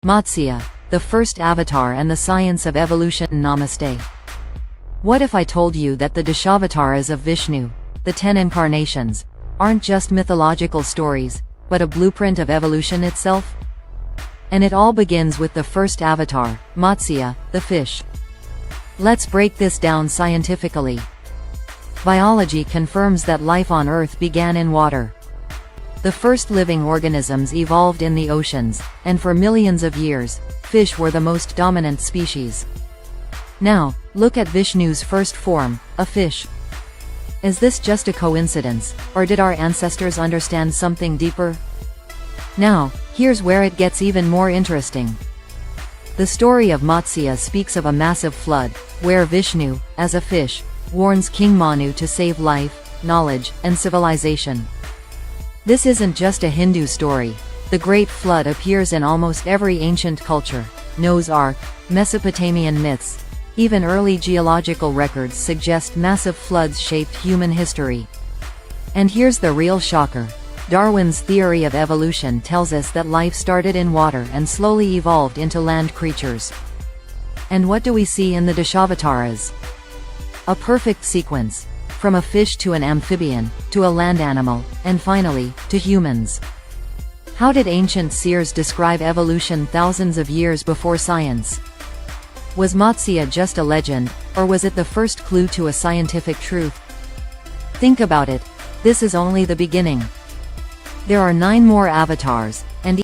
Matsya, the first avatar and the science of evolution. Namaste. What if I told you that the Dashavatars of Vishnu, the 10 incarnations, aren't just mythological stories, but a blueprint of evolution itself? And it all begins with the first avatar, Matsya, the fish. Let's break this down scientifically. Biology confirms that life on Earth began in water. The first living organisms evolved in the oceans, and for millions of years, fish were the most dominant species. Now, look at Vishnu's first form, a fish. Is this just a coincidence, or did our ancestors understand something deeper? Now, here's where it gets even more interesting. The story of Matsya speaks of a massive flood, where Vishnu, as a fish, warns King Manu to save life, knowledge, and civilization. This isn't just a Hindu story. The Great Flood appears in almost every ancient culture: Noah's Ark, Mesopotamian myths. Even early geological records suggest massive floods shaped human history. And here's the real shocker. Darwin's theory of evolution tells us that life started in water and slowly evolved into land creatures. And what do we see in the Dashavatars? A perfect sequence. From a fish to an amphibian, to a land animal, and finally, to humans. How did ancient seers describe evolution thousands of years before science? Was Matsya just a legend, or was it the first clue to a scientific truth? Think about it. This is only the beginning. There are 9 more avatars, and